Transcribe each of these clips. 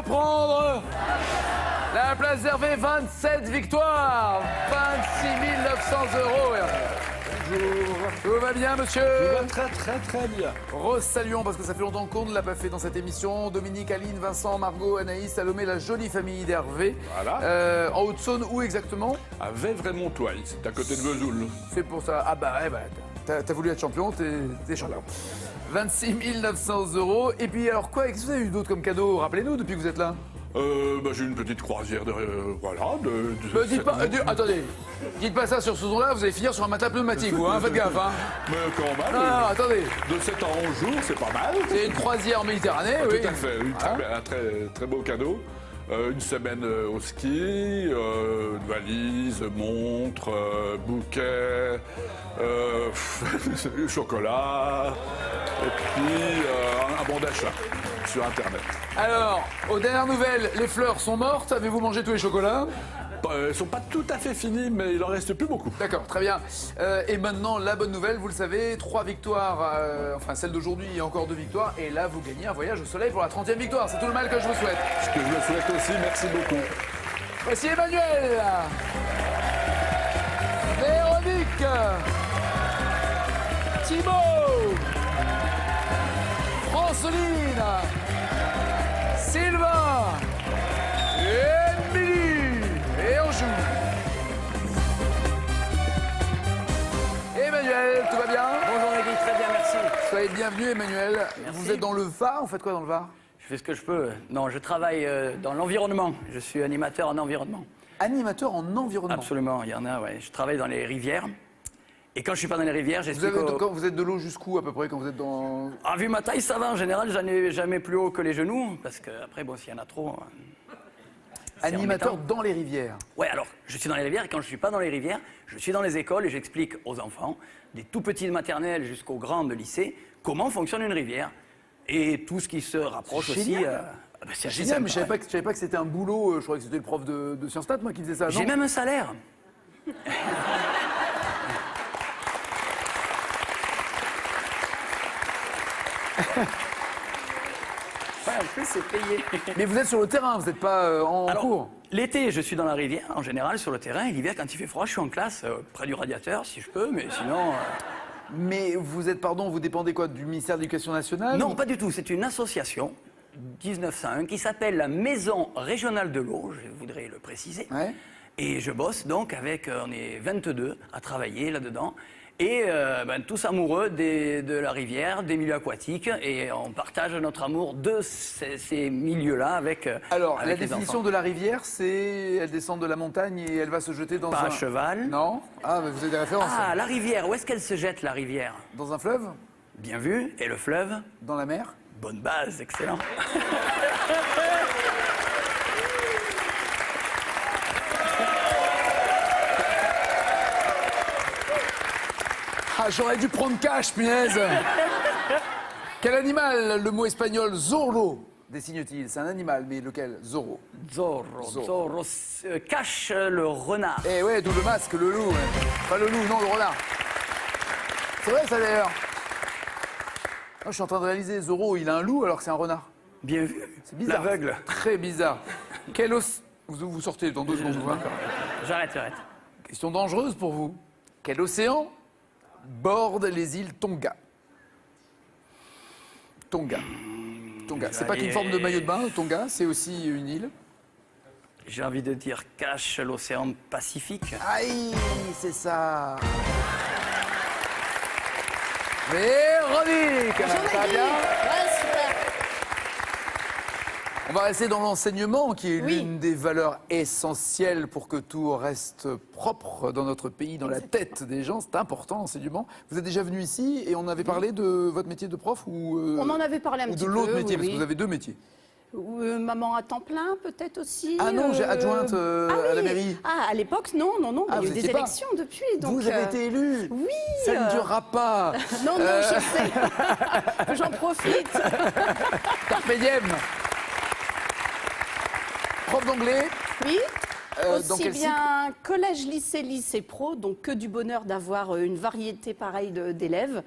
reprendre la place d'Hervé, 27 victoires, 26 900 €. Bonjour. Tout va bien, monsieur? Tout va très bien. Rose, saluons, parce que ça fait longtemps qu'on ne l'a pas fait dans cette émission. Dominique, Aline, Vincent, Margot, Anaïs, Salomé, la jolie famille d'Hervé. Voilà. En Haute-Saône, où exactement? À Vévray-Montoil, c'est à côté de Vesoul. C'est pour ça. Ah bah, t'as voulu être champion, t'es champion. 26 900 €. Et puis alors quoi, qu'est-ce que vous avez eu d'autre comme cadeau? Rappelez-nous depuis que vous êtes là. J'ai une petite croisière de... Dites pas, attendez, dites pas ça sur ce ton-là, vous allez finir sur un matelas pneumatique, vous, hein, faites gaffe, hein. Mais quand même, Non, attendez. de 7 à 11 jours, c'est pas mal. C'est une croisière en Méditerranée, oui. Tout à fait, oui, un très beau cadeau. Une semaine au ski, une valise, montre, bouquet, chocolat, et puis un bon d'achat sur Internet. Alors, aux dernières nouvelles, les fleurs sont mortes, avez-vous mangé tous les chocolats? Elles sont pas tout à fait finies, mais il en reste plus beaucoup. D'accord, très bien. Et maintenant, la bonne nouvelle, vous le savez, 3 victoires, enfin celle d'aujourd'hui et encore 2 victoires, et là vous gagnez un voyage au soleil pour la 30e victoire, c'est tout le mal que je vous souhaite. Ce que je le souhaite aussi, merci beaucoup. Voici Emmanuel, Véronique, Thibaut, Franceline, Sylvain, et Émilie, et on joue. Emmanuel, tout va bien? Bonjour Nagui, très bien, merci. Soyez le bienvenu Emmanuel. Merci. Vous êtes dans le Var, vous faites quoi dans le Var? Je fais ce que je peux. Non, je travaille dans l'environnement. Je suis animateur en environnement. Animateur en environnement. Absolument, il y en a, ouais. Je travaille dans les rivières. Et quand je suis pas dans les rivières, j'explique Quand vous êtes de l'eau jusqu'où à peu près quand vous êtes dans... Ah, vu ma taille, ça va. En général, j'en ai jamais plus haut que les genoux. Parce que après, bon, s'il y en a trop... c'est Animateur embêtant. dans les rivières. Ouais, alors, je suis dans les rivières. Et quand je suis pas dans les rivières, je suis dans les écoles et j'explique aux enfants, des tout petits de maternelle jusqu'aux grands de lycée, comment fonctionne une rivière. Et tout ce qui se rapproche C'est aussi... génial. C'est assez Génial, sympa, mais je savais pas que c'était un boulot. Je croyais que c'était le prof de Sciences Nat, moi, qui faisait ça. J'ai non même un salaire. Ouais, en plus, c'est payé. Mais vous êtes sur le terrain, vous n'êtes pas en Alors, cours. l'été, je suis dans la rivière, en général, sur le terrain. Et l'hiver, quand il fait froid, je suis en classe, près du radiateur, si je peux, mais sinon... Mais vous êtes, pardon, vous dépendez quoi, du ministère de l'Éducation nationale? Non, pas du tout. C'est une association, 1901, qui s'appelle la Maison Régionale de l'Eau, je voudrais le préciser. Ouais. Et je bosse donc avec, on est 22 à travailler là-dedans. Et tous amoureux de la rivière, des milieux aquatiques, et on partage notre amour de ces milieux-là avec Alors, avec la les définition enfants. de la rivière, c'est elle descend de la montagne et elle va se jeter dans Pas un... à cheval. Non? Ah, mais vous avez des références. Ah, la rivière, où est-ce qu'elle se jette, la rivière? Dans un fleuve? Bien vu. Et le fleuve? Dans la mer? Bonne base, excellent. Ah, j'aurais dû prendre cash, punaise. Quel animal, le mot espagnol zorro, désigne-t-il? C'est un animal, mais lequel? Zorro. Zorro cache le renard. Eh ouais, d'où le masque, le loup. Ouais. Pas le loup, non, le renard. C'est vrai, ça, d'ailleurs. Ah, je suis en train de réaliser, Zorro, il a un loup alors que c'est un renard. Bien vu. C'est bizarre. L'aveugle. Très bizarre. Quel os... Vous sortez dans 2 secondes, vous, hein. J'arrête. Question dangereuse pour vous. Quel océan borde les îles Tonga? Tonga. Tonga. C'est pas qu'une forme de maillot de bain, Tonga, c'est aussi une île. J'ai envie de dire cache l'océan Pacifique. Aïe, c'est ça. Véronique, ça va bien? On va rester dans l'enseignement, qui est l'une des valeurs essentielles pour que tout reste propre dans notre pays, dans la tête des gens. C'est important, l'enseignement. Vous êtes déjà venu ici et on avait parlé de votre métier de prof ou On en avait parlé un ou petit de peu. l'autre métier, oui, parce que oui. vous avez 2 métiers. Maman à temps plein, peut-être aussi. Ah non, j'ai adjointe à la oui. mairie. Ah, à l'époque, non. Ah, Il y a vous eu des étiez pas. élections depuis. Donc, Vous avez été élu. Oui. Ça ne durera pas. Non, je sais. J'en profite. Carpe diem. Prof d'anglais. Oui. Dans Aussi quel bien collège, lycée, lycée pro. Donc, que du bonheur d'avoir une variété pareille d'élèves.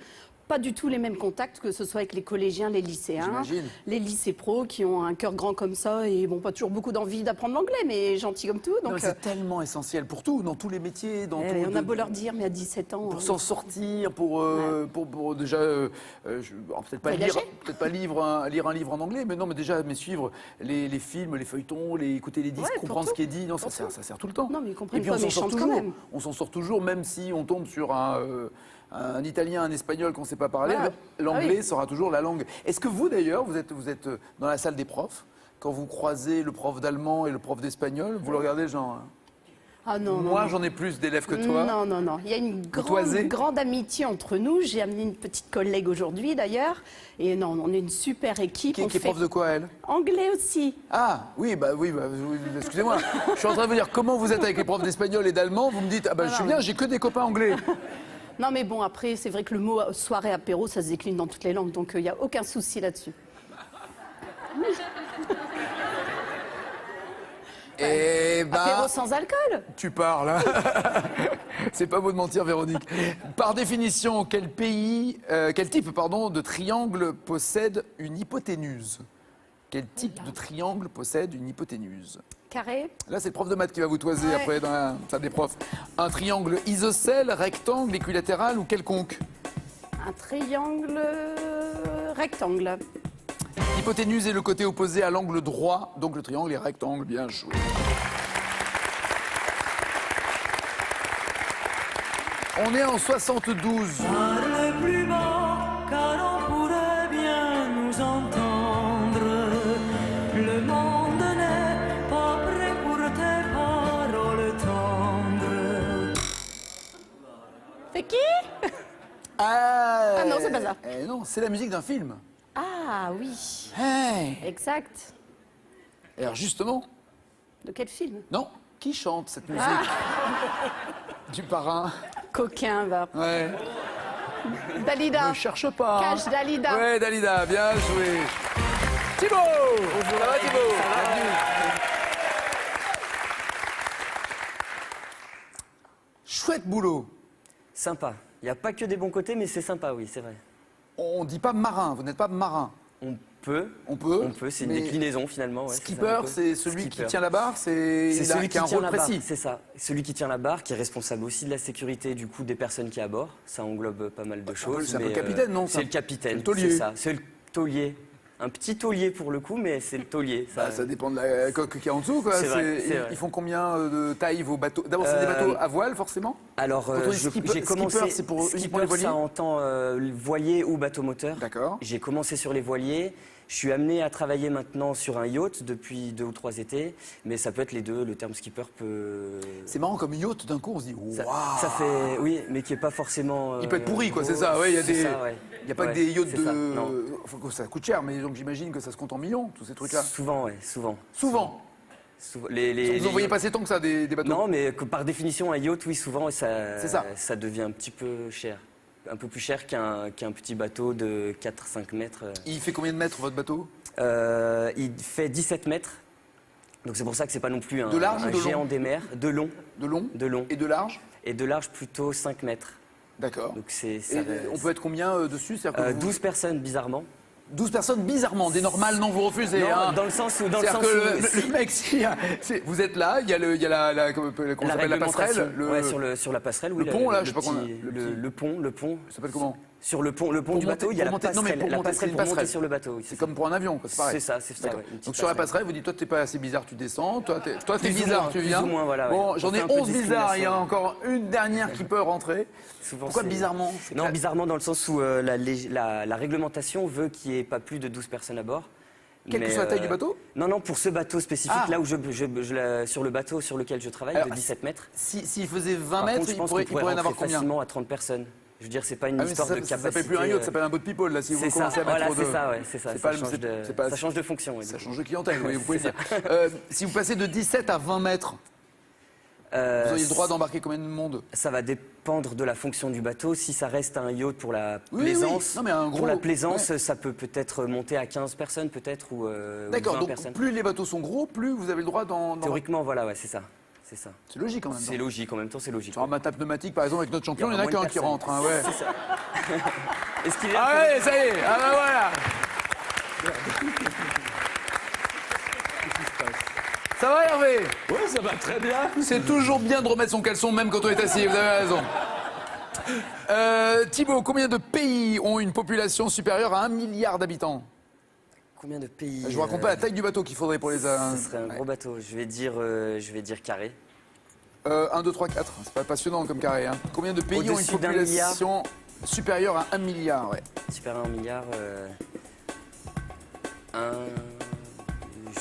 pas du tout les mêmes contacts, que ce soit avec les collégiens, les lycéens, J'imagine. les lycées pro qui ont un cœur grand comme ça et bon, pas toujours beaucoup d'envie d'apprendre l'anglais, mais gentil comme tout. Non, Donc, mais c'est tellement essentiel pour tout, dans tous les métiers, dans tout. on a beau leur dire, mais à 17 ans. Pour s'en sortir, pour déjà, peut-être pas Voyager. lire un livre en anglais, mais non, mais déjà, mais suivre les films, les feuilletons, écouter les disques, Ouais, pour comprendre ce tout. qui est dit, non, ça Pour sert, ça sert tout le temps. Non, mais ils comprennent Et puis pas, on mais s'en sort ils chantent quand toujours. même. On s'en sort toujours, même si on tombe sur un italien, un espagnol qu'on ne sait pas parler, Voilà. l'anglais Ah oui. sera toujours la langue. Est-ce que vous, d'ailleurs, vous êtes dans la salle des profs, quand vous croisez le prof d'allemand et le prof d'espagnol, vous le regardez genre... Ah non, Moi, non. j'en ai plus d'élèves que toi. Non, non, non. Il y a une toisez. grande amitié entre nous. J'ai amené une petite collègue aujourd'hui, d'ailleurs. Et non, on est une super équipe. Qui On est fait prof de quoi, elle? anglais aussi. Ah, oui, excusez-moi. Je suis en train de vous dire comment vous êtes avec les profs d'espagnol et d'allemand. Vous me dites, je suis bien, j'ai que des copains anglais. Non, mais bon, après, c'est vrai que le mot soirée apéro, ça se décline dans toutes les langues. Donc, il n'y a aucun souci là-dessus. Et Apéro sans alcool. tu parles. Hein. C'est pas beau de mentir, Véronique. Par définition, quel type de triangle possède une hypoténuse? Quel type de triangle possède une hypoténuse? Carré. Là, c'est le prof de maths qui va vous toiser Ouais. après dans la salle des profs. Un triangle isocèle, rectangle, équilatéral ou quelconque? Un triangle rectangle. L'hypoténuse est le côté opposé à l'angle droit, donc le triangle est rectangle, bien joué. On est en 72. Parle plus bas, car on pourrait bien nous entendre. Le monde n'est pas prêt pour tes paroles tendres. C'est qui? Ah non, c'est pas ça. Non, c'est la musique d'un film. Ah oui, Hey. exact. Alors justement, De quel film? non, qui chante cette musique du parrain? Coquin, va. Ouais. Dalida. Ne cherche pas. hein. Cache Dalida. Ouais, Dalida, bien joué. Thibaut. Ça va, Thibaut? Bienvenue. Chouette boulot. Sympa. Il n'y a pas que des bons côtés, mais c'est sympa, oui, c'est vrai. On dit pas marin, vous n'êtes pas marin. On peut. On peut. On peut, c'est une mais déclinaison finalement. Ouais, Skipper, ça, c'est celui qui Skipper. tient la barre, C'est il a celui qui un tient rôle la barre, précis. c'est ça. Celui qui tient la barre, qui est responsable aussi de la sécurité du coup des personnes qui à bord. Ça englobe pas mal de choses. c'est un peu mais, le capitaine, non, ça? C'est le capitaine. C'est le taulier. C'est ça. C'est le taulier. Un petit taulier pour le coup, mais c'est le taulier. Ça dépend de la coque qu'il y a en dessous. Quoi. C'est vrai, c'est vrai. Ils font combien de taille vos bateaux? D'abord, c'est des bateaux à voile, forcément? Alors, Quand on dit skipper, j'ai commencé. c'est pour uniquement skipper, les voiliers? ça entend voilier ou bateau moteur. D'accord. J'ai commencé sur les voiliers. Je suis amené à travailler maintenant sur un yacht depuis 2 ou 3 étés, mais ça peut être les deux. Le terme skipper peut. C'est marrant, comme yacht, d'un coup, on se dit Ça, waouh. ça fait, oui, mais qui est pas forcément. Il peut être pourri, quoi, c'est beau. ça. Ouais, il y a C'est des. ça, ouais. Il n'y a pas Ouais, que des yachts c'est ça, non. Faut que ça coûte cher, mais donc j'imagine que ça se compte en millions, tous ces trucs-là. Souvent, ouais, souvent. Souvent. Souvent. Vous en voyez passer tant que ça, des bateaux? Non, mais par définition, un yacht, oui, souvent, C'est ça. ça devient un petit peu cher. Un peu plus cher qu'un petit bateau de 4-5 mètres. Il fait combien de mètres, votre bateau? Il fait 17 mètres. Donc c'est pour ça que c'est pas non plus un, De large ou un de long géant des mers. De long. De long? De long. Et de large? Et de large plutôt 5 mètres. D'accord. Donc c'est. Et on peut être combien dessus? C'est-à-dire que vous- 12 personnes, bizarrement. 12 personnes, bizarrement. Des normales, non, vous refusez. Non, hein. dans le sens où. C'est-à-dire que si- le mec, vous êtes là, il y a comment la s'appelle, la passerelle, réglementation. Ouais, sur la passerelle, oui. le pont, là, je sais pas petit- comment- le petit- le pont. ça s'appelle comment? Sur le pont du Pour bateau, monter- il y a la pour monter- non, mais passerelle. pour La monter, passerelle c'est une pour monter passerelle. sur le bateau. Oui, C'est comme pour un avion, quoi, c'est pareil. C'est ça, c'est ça. D'accord. ouais, une petite Donc sur la passerelle. passerelle, vous dites, toi, t'es pas assez bizarre, tu descends. Toi, t'es Plus ou bizarre, moins, tu plus viens. ou moins, voilà, ouais. Bon, On j'en fait ai un peu de 11 bizarres. Il y a discrimination. encore une dernière qui peut rentrer. Souvent, Pourquoi c'est- bizarrement? Non, bizarrement dans le sens où la réglementation veut qu'il n'y ait pas plus de 12 personnes à bord. Quelle que Mais, soit la taille du bateau? Non, non, pour ce bateau spécifique, Ah. là où sur le bateau sur lequel je travaille, Alors, de 17 mètres. S'il faisait 20 Par mètres, contre, je il pense pourrait qu'on pourrait en avoir rentrer combien? facilement à 30 personnes. Je veux dire, c'est pas une Ah, mais histoire de ça capacité. s'appelle plus un yacht, ça s'appelle un boat people, là, si vous C'est ça, commencez à mettre voilà, trop de... c'est ça, ouais, c'est ça. c'est Ça pas le- change c'est- de- c'est pas- ça change de fonction. ouais, Ça du coup. change de clientèle, oui, vous pouvez C'est dire. Si vous passez de 17 à 20 mètres, vous auriez le droit d'embarquer combien de monde? Ça va dépendre de la fonction du bateau. Si ça reste un yacht pour la Oui, plaisance, oui. Non, mais un gros- pour la plaisance, ouais. ça peut peut-être monter à 15 personnes, peut-être, ou D'accord, 20 donc personnes. plus les bateaux sont gros, plus vous avez le droit d'en... Théoriquement, voilà, ouais, c'est ça. C'est ça. C'est logique en même C'est temps. logique, en même temps, c'est logique. Sur un matin pneumatique, par exemple, avec notre champion, il y en a moins qu'un de qui personnes. rentre. Hein, ouais. C'est ça. Est-ce qu'il est Ah ouais, ça y est, ah bah voilà. Ça va Hervé? Oui, ça va très bien. C'est toujours bien de remettre son caleçon même quand on est assis, vous avez raison. Thibaut, combien de pays ont une population supérieure à 1 milliard d'habitants? Combien de pays Je vous raconte pas la taille du bateau qu'il faudrait pour les... Ce serait un gros bateau. Je vais dire carré. 1, 2, 3, 4. C'est pas passionnant comme carré. Hein. Combien de pays ont une Au-dessus d'un population supérieure à 1 milliard? Ouais. Supérieur à 1 milliard.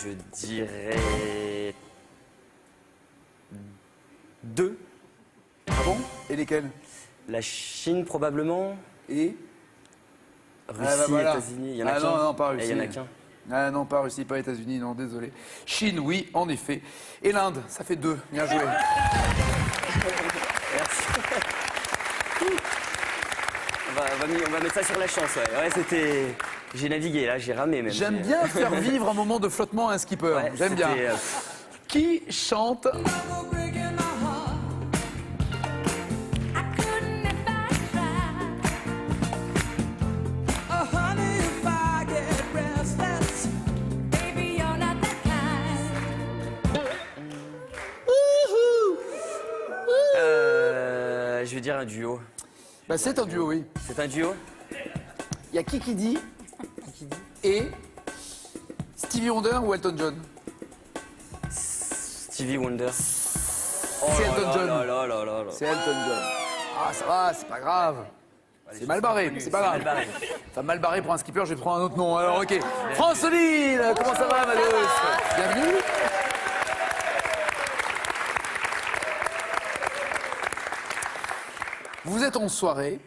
Je dirais 2. Ah bon? Et lesquels? La Chine probablement. Et Russie, Ah bah voilà. États-Unis. Il y en a Ah qu'un. non, non, pas Russie. Et il y en a qu'un. Ah non, pas Russie, pas États-Unis, non, désolé. Chine, oui, en effet. Et l'Inde, ça fait 2. Bien joué. On va mettre ça sur la chance, ouais. Ouais, c'était... J'ai navigué, là, j'ai ramé même. J'aime bien faire vivre un moment de flottement à un skipper. Ouais, J'aime bien. c'était, Qui chante je vais dire un duo. Bah, c'est un duo, oui. C'est un duo? Il y a Kiki Dee et Stevie Wonder ou Elton John? Stevie Wonder. C'est Elton John. Là. C'est Elton John. Ah, ça va, c'est pas grave. C'est mal barré, mais c'est pas grave. mal barré. Ça mal barré pour un skipper, je vais prendre un autre nom. Alors, ok. Franceline, comment ça va, ma douce? Bienvenue. Vous êtes en soirée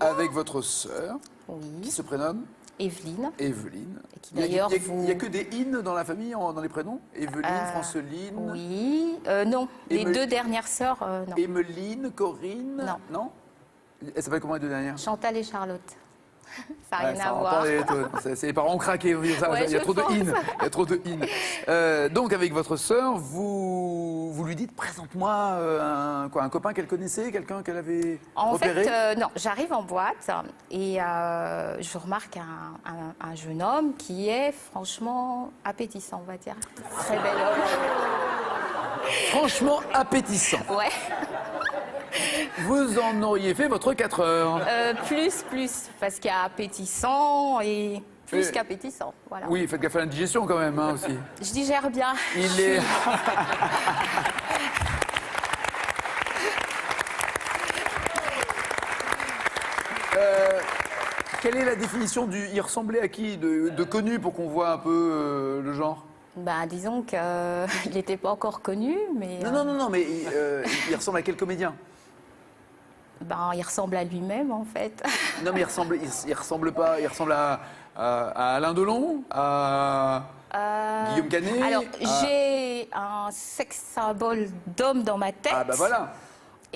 avec votre sœur, qui Oui, se prénomme Evelyne. Evelyne. Et qui d'ailleurs Il vous- n'y a que des in dans la famille, dans les prénoms? Evelyne, Franceline, Oui, non. Les Emily- 2 dernières sœurs, non. Emeline, Corinne. Non. Non? Elle s'appelle comment les 2 dernières? Chantal et Charlotte. Ça n'a Ouais, rien ça à va voir. pas c'est les parents ont craqué. Il y a Ouais, je trop de pense. in. Il y a trop de in. Donc avec votre sœur, vous lui dites présente-moi un copain qu'elle connaissait, quelqu'un qu'elle avait En repéré. fait, non, j'arrive en boîte et je remarque un jeune homme qui est franchement appétissant, on va dire. Très bel Franchement appétissant. homme. Ouais. Vous en auriez fait votre 4 heures. Plus, parce qu'il y a appétissant et plus Et- qu'appétissant. Voilà. Oui, faites gaffe à l'indigestion quand même aussi. Je digère bien. Il est. Quelle est la définition du il ressemblait à qui de connu pour qu'on voit un peu le genre? Ben, disons qu'il n'était pas encore connu, mais Non, mais il ressemble à quel comédien? ben, il ressemble à lui-même en fait. Non, mais il ressemble pas. Il ressemble à Alain Delon, à Guillaume Canet. Alors, à- j'ai un sex symbole d'homme dans ma tête. Ah bah voilà.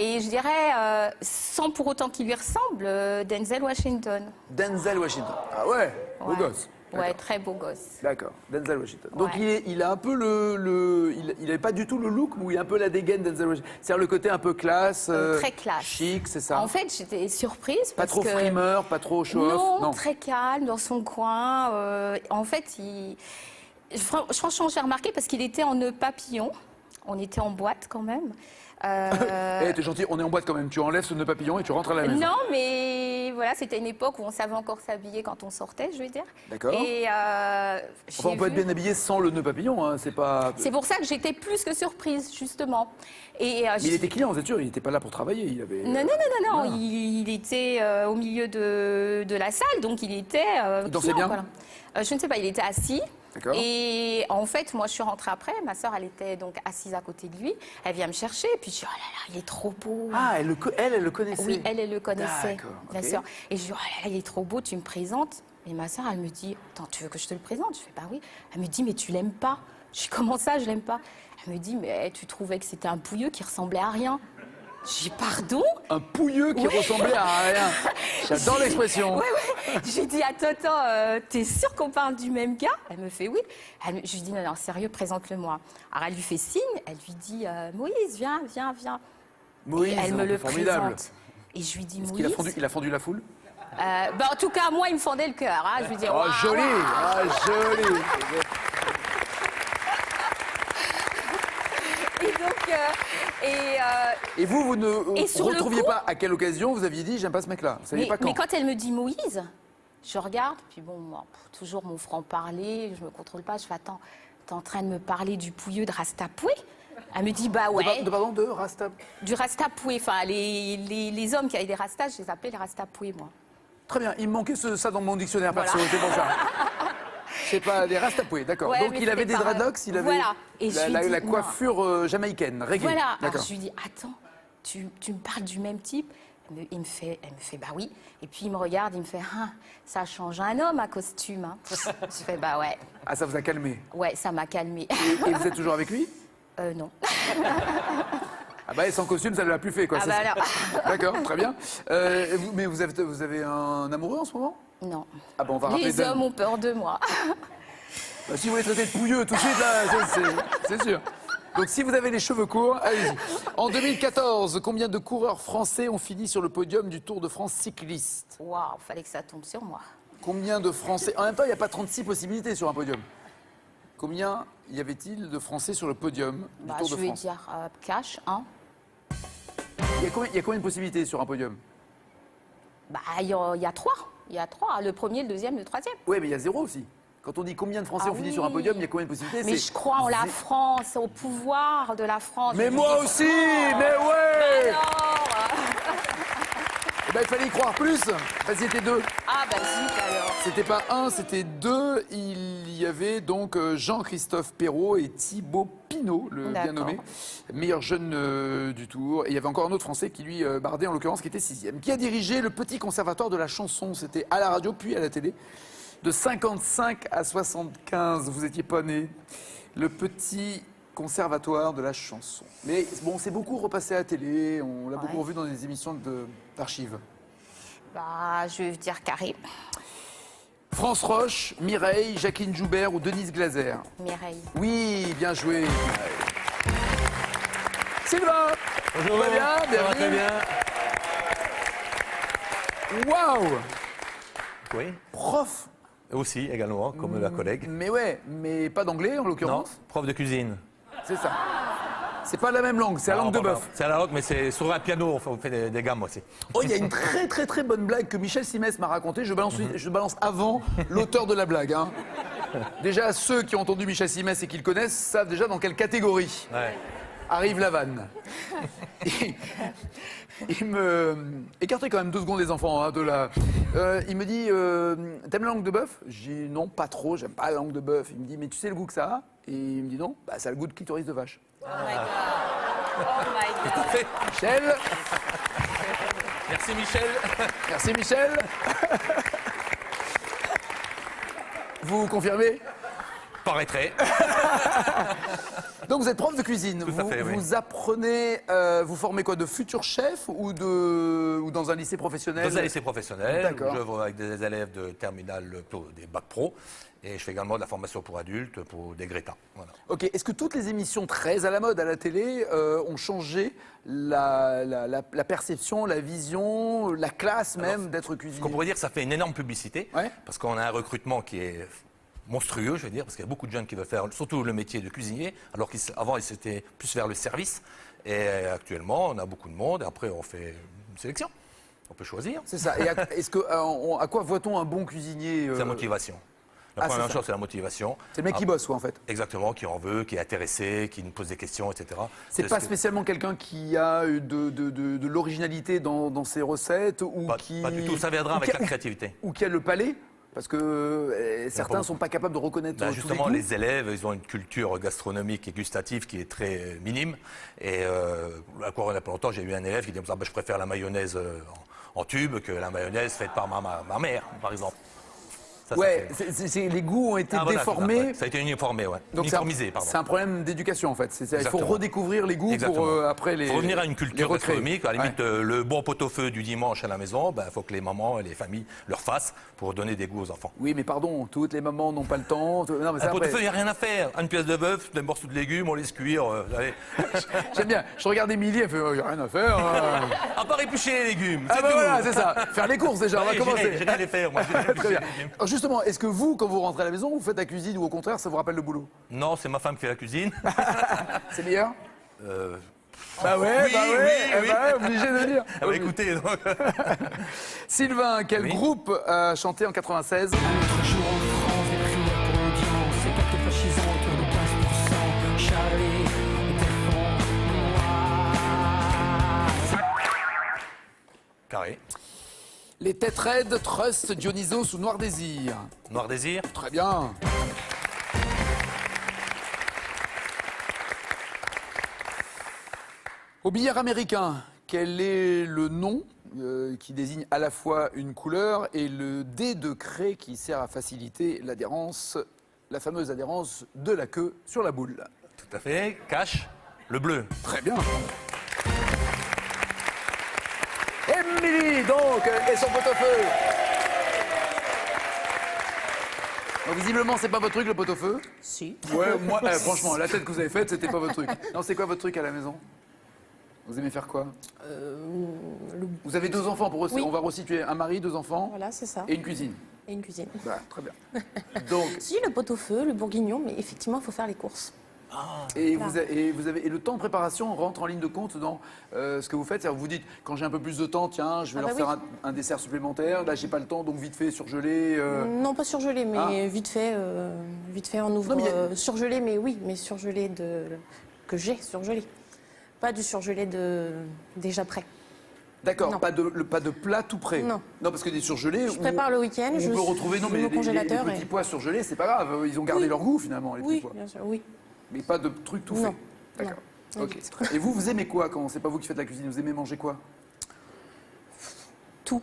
Et je dirais, sans pour autant qu'il lui ressemble, Denzel Washington. Denzel Washington. Ah ouais, beau Ouais. gosse. Ouais, D'accord. très beau gosse. D'accord, Denzel Washington. Donc Ouais. il a un peu il n'avait pas du tout le look, mais il a un peu la dégaine Denzel Washington. C'est-à-dire le côté un peu classe, Très classe. chic, c'est ça. En fait, j'étais surprise Pas parce trop que... frimeur, pas trop show-off. Non, très calme, dans son coin. En fait, franchement, j'ai remarqué parce qu'il était en nœud papillon. On était en boîte quand même. Eh, t'es gentil, on est en boîte quand même. Tu enlèves ce nœud papillon et tu rentres à la maison. Non, mais voilà, c'était une époque où on savait encore s'habiller quand on sortait, je veux dire. D'accord. Et Enfin, on peut être bien habillé sans le nœud papillon, hein, c'est pas. c'est pour ça que j'étais plus que surprise, justement. Et Mais il était client, vous êtes sûr, il n'était pas là pour travailler, il avait. Non, Ah. il était au milieu de la salle, donc il était. Il dansait client, bien voilà. Je ne sais pas, il était assis. D'accord. Et en fait, moi, je suis rentrée après. Ma sœur, elle était donc assise à côté de lui. Elle vient me chercher. Et puis je dis, oh là là, il est trop beau. Ah, elle le connaissait. Oui, elle le connaissait, D'accord, bien ok. sûr. Et je dis, oh là là, il est trop beau, tu me présentes. Et ma sœur, elle me dit, attends, tu veux que je te le présente? Je fais, bah oui. Elle me dit, mais tu l'aimes pas? Je dis, comment ça, je l'aime pas? Elle me dit, mais tu trouvais que c'était un pouilleux qui ressemblait à rien. Je dis, pardon? Un pouilleux qui ressemblait à rien. J'adore l'expression. Ouais. J'ai dit, attends, t'es sûre qu'on parle du même gars? Elle me fait oui. Je lui dis, non, sérieux, présente-le-moi. Alors elle lui fait signe, elle lui dit, Moïse, viens. Moïse, Et elle me le formidable. présente. Et je lui dis, Est-ce Moïse. qu'il a fendu la foule? En tout cas, moi, il me fendait le cœur. Hein. Je lui dis, Oh, waouh, joli, waouh. ah, joli. Et donc, Et vous ne Et sur le retrouviez coup- pas à quelle occasion vous aviez dit j'aime pas ce mec-là. Vous saviez pas quand. mais quand elle me dit Moïse, je regarde, puis bon, moi, toujours mon franc-parler, je me contrôle pas, je fais attends, t'es en train de me parler du pouilleux de Rastapoué? Elle me dit bah ouais, De Rasta. du Rastapoué, enfin les hommes qui avaient des rastas, je les appelais les Rastapoué moi. Très bien, il me manquait ça dans mon dictionnaire Voilà. perso, c'est pour ça. Je sais pas, des Rastapoué, d'accord. Ouais, Donc mais il avait c'était des pareil. dreadlocks, il avait Voilà. Et je lui dis, la non. coiffure jamaïcaine, reggae. Voilà, alors D'accord. je lui dis attends, tu me parles du même type? Elle me fait bah oui. Et puis il me regarde, il me fait ah, ça change un homme à costume. Hein. Je fais bah ouais, Ah, ça vous a calmé. ouais, ça m'a calmé. Et vous êtes toujours avec lui? Non. Ah bah sans costume, ça ne l'a plus fait quoi. Ah ça, bah c'est- alors. D'accord, très bien. Mais vous avez un amoureux en ce moment? Non. Ah bon, on va rappeler. Les hommes ont peur de moi. Bah, si vous voulez traiter de pouilleux tout de suite, là, c'est sûr. Donc si vous avez les cheveux courts, allez-y. En 2014, combien de coureurs français ont fini sur le podium du Tour de France cycliste? Waouh, fallait que ça tombe sur moi. Combien de Français? En même temps, il n'y a pas 36 possibilités sur un podium. Combien y avait-il de Français sur le podium du Tour Je de vais France? dire cash, hein. Il y a combien de possibilités sur un podium? Il y a trois. Il y a trois. Le premier, le deuxième, le troisième. Oui, mais il y a zéro aussi. Quand on dit combien de Français Ah ont fini oui. sur un podium, il y a combien de possibilités? Mais C'est je crois en la zé- France, au pouvoir de la France. Mais Je moi dis- aussi, mais ouais. Alors Eh ben, il fallait y croire plus. Enfin, c'était deux. Ah bah zut alors. C'était pas un, c'était deux. Il y avait donc Jean-Christophe Perrault et Thibaut Pinot, le bien D'accord. nommé, meilleur jeune du Tour. Et il y avait encore un autre Français qui lui bardait en l'occurrence, qui était sixième, qui a dirigé le petit conservatoire de la chanson. C'était à la radio puis à la télé. De 55 à 75, vous étiez pas né. Le petit conservatoire de la chanson. Mais bon, c'est beaucoup repassé à la télé. On l'a Ouais. beaucoup revu dans des émissions d'archives. Je vais dire carré. France Roche, Mireille, Jacqueline Joubert ou Denise Glaser? Mireille. Oui, bien joué. Sylvain. Bonjour. Très bien, Ça va bienvenue. très bien. Waouh. Oui. Prof. Aussi, également, comme la collègue. Mais ouais, mais pas d'anglais en Non, l'occurrence. prof de cuisine. C'est ça. C'est pas la même langue, c'est la langue de bœuf. C'est à la langue, mais c'est sur un piano, on fait des gammes aussi. Oh, il y a une très bonne blague que Michel Simès m'a racontée. Je balance avant l'auteur de la blague. Hein. Déjà, ceux qui ont entendu Michel Simès et qui le connaissent savent déjà dans quelle catégorie Ouais. arrive la vanne. Il me... Écartez quand même 2 secondes les enfants hein, de la... il me dit, t'aimes la langue de bœuf? J'ai dit non, pas trop, j'aime pas la langue de bœuf. Il me dit, mais tu sais le goût que ça a? Et il me dit non, bah, ça a le goût de clitoris de vache. Oh my god. Oh my god. Michel. Merci Michel. Merci Michel. Vous confirmez? Paraîtrait. Donc vous êtes prof de cuisine. Tout à fait, oui. Vous apprenez, vous formez quoi, de futurs chefs ou dans un lycée professionnel? Dans un lycée professionnel, D'accord. j'œuvre avec des élèves de terminale, des bacs pro, et je fais également de la formation pour adultes, pour des Greta. Voilà. Ok, est-ce que toutes les émissions très à la mode à la télé ont changé la perception, la vision, la classe même d'être Ce qu'on cuisinier? pourrait dire, ça fait une énorme publicité, Ouais. parce qu'on a un recrutement qui est monstrueux, je veux dire, parce qu'il y a beaucoup de jeunes qui veulent faire surtout le métier de cuisinier, alors qu'avant, ils étaient plus vers le service. Et actuellement, on a beaucoup de monde, et après, on fait une sélection. On peut choisir. C'est ça. Et à quoi voit-on un bon cuisinier? C'est la motivation. La Ah, première c'est ça. chose, c'est la motivation. C'est le mec qui bosse, quoi, en fait. Exactement, qui en veut, qui est intéressé, qui nous pose des questions, etc. C'est pas spécialement quelqu'un qui a eu de l'originalité dans ses recettes ou Pas, qui... pas du tout, ça viendra ou avec qui a- la créativité. Ou qui a le palais, parce que certains pas ne sont pas capables de reconnaître Ben tous justement, les goûts. les élèves, ils ont une culture gastronomique et gustative qui est très minime. Et encore il n'y a pas longtemps, j'ai eu un élève qui dit je préfère la mayonnaise en tube que la mayonnaise faite par ma mère, par exemple. Ça Ouais, fait- les goûts ont été Ah, voilà, déformés. ouais. Ça a été uniformé, ouais. Donc Uniformisé, pardon. c'est un problème d'éducation en fait. Il faut Exactement. redécouvrir les goûts Exactement. pour après les. Il faut revenir à une les culture recréer. gastronomique. À la limite, Ouais. le bon pot-au-feu du dimanche à la maison, il faut que les mamans et les familles leur fassent pour donner des goûts aux enfants. Oui, mais pardon, toutes les mamans n'ont pas le temps. Non, mais Un ça, pot-au-feu, après- il n'y a rien à faire. Une pièce de bœuf, des morceaux de légumes, on laisse cuire. Allez. J'aime bien. Je regarde Émilie, elle fait oh, y a rien à faire. À part éplucher les légumes. Ah c'est bah tout. voilà, c'est ça. Faire les courses déjà, on va Ouais, commencer. J'ai rien à les faire, moi. J'ai Très bien. épluché les légumes. Alors justement, est-ce que vous, quand vous rentrez à la maison, vous faites la cuisine ou au contraire, ça vous rappelle le boulot? Non, c'est ma femme qui fait la cuisine. C'est meilleur? Euh, Bah ouais, Oui, bah ouais, oui, eh oui. bah ouais, obligé de le dire. ah bah, écoutez, donc, Sylvain, quel Oui. groupe a chanté en 96? Un autre jour en France, des prières pour l'audience, ces cartes fascisants autour de 15%. Charlie était fond noir. carré. Les Têtes Raides, Trust, Dionysos ou Noir Désir? Noir désir. Très bien. Au billard américain, quel est le nom qui désigne à la fois une couleur et le dé de craie qui sert à faciliter l'adhérence, la fameuse adhérence de la queue sur la boule? Tout à fait. Cache. Le bleu. Très bien. Émilie, donc, et son pot-au-feu. Donc, visiblement, c'est pas votre truc, le pot-au-feu? Si. Ouais, moi, franchement, la tête que vous avez faite, c'était pas votre truc. Non, c'est quoi votre truc à la maison? Vous aimez faire quoi? Vous avez 2 enfants, pour Oui. on va resituer. Un mari, 2 enfants Voilà, c'est ça. et une cuisine. Et une cuisine. Voilà, très bien. Donc, Si, le pot-au-feu, le bourguignon, mais effectivement, il faut faire les courses. et le temps de préparation rentre en ligne de compte dans ce que vous faites. C'est-à-dire, vous dites, quand j'ai un peu plus de temps, tiens, je vais Ah leur bah faire un dessert supplémentaire. Là, j'ai pas le temps, donc vite fait, surgelé. Non, pas surgelé, mais Ah. vite fait, on ouvre. Non, mais il y a- Surgelé, mais oui, mais surgelé que j'ai surgelé. Pas du surgelé déjà prêt. D'accord, Non. pas de plat tout prêt. Non. Non, parce que des surgelés. Je prépare le week-end, On je peut retrouver, non, je mais mets au les congélateur petits et- pois surgelés, c'est pas grave. Ils ont gardé Oui. leur goût finalement, les petits Oui, pois. bien sûr, oui. Mais pas de trucs tout Non. faits. D'accord. Non. Ok. Et vous aimez quoi quand c'est pas vous qui faites la cuisine? Vous aimez manger quoi? Tout.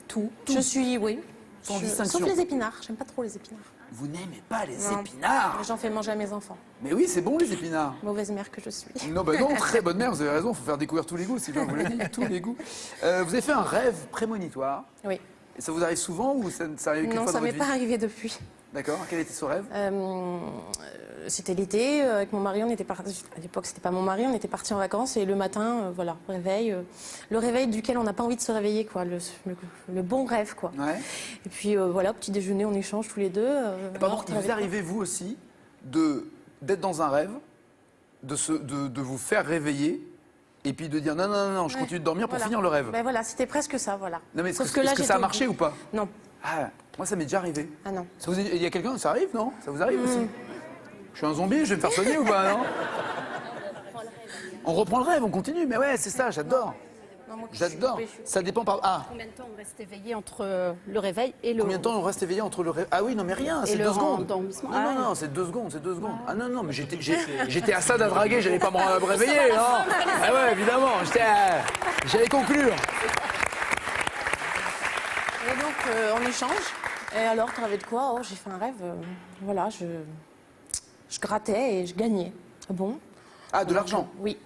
Tout. Je suis, oui. Sans distinction. Sauf les épinards. J'aime pas trop les épinards. Vous n'aimez pas les Non. épinards? J'en fais manger à mes enfants. Mais oui, c'est bon les épinards. Mauvaise mère que je suis. Non, bah non, très bonne mère, vous avez raison, il faut faire découvrir tous les goûts, Sylvain vous l'a dit, tous les goûts. Vous avez fait un rêve prémonitoire, Oui. et ça vous arrive souvent ou ça arrive Non, quelquefois ça dans m'est votre pas vie? arrivé depuis. D'accord, quel était ce rêve? C'était l'été, avec mon mari, on était parti. À l'époque, c'était pas mon mari, on était partis en vacances et le matin, voilà, réveil, le réveil duquel on n'a pas envie de se réveiller, quoi, le bon rêve, quoi. Ouais. Et puis voilà, petit déjeuner, on échange tous les deux. Pardon, alors, il vous arrivez vous aussi d'être dans un rêve, de vous faire réveiller, et puis de dire non, non, non, non, je Ouais. continue de dormir pour Voilà. finir le rêve. Ben voilà, c'était presque ça, voilà. Non mais est-ce Sauf que, est-ce que j'étais ça a au marché bout. ou pas? Non. Ah, moi ça m'est déjà arrivé. Ah non. Ça il y a quelqu'un, ça arrive, non? Ça vous arrive aussi? Je suis un zombie, je vais me faire soigner ou pas, non? On reprend le rêve, on continue, mais ouais, c'est ça, j'adore. Non, moi, je J'adore. suis- Ça dépend par... Ah, Combien de temps on reste éveillé entre le réveil et le... combien de temps on reste éveillé entre le rêve? Ah oui, non mais rien, c'est le 2 secondes. endormissement. Non, Ah, non, non, c'est 2 secondes, c'est 2 secondes. Ah non, non, mais j'étais à ça d'un draguer, j'allais pas me réveiller, non? Ah ouais, évidemment, j'allais conclure. Et donc, on échange. Et alors, tu rêvais de quoi? Oh, j'ai fait un rêve. Voilà, je grattais et je gagnais. Ah bon? Ah, de l'argent? Oui.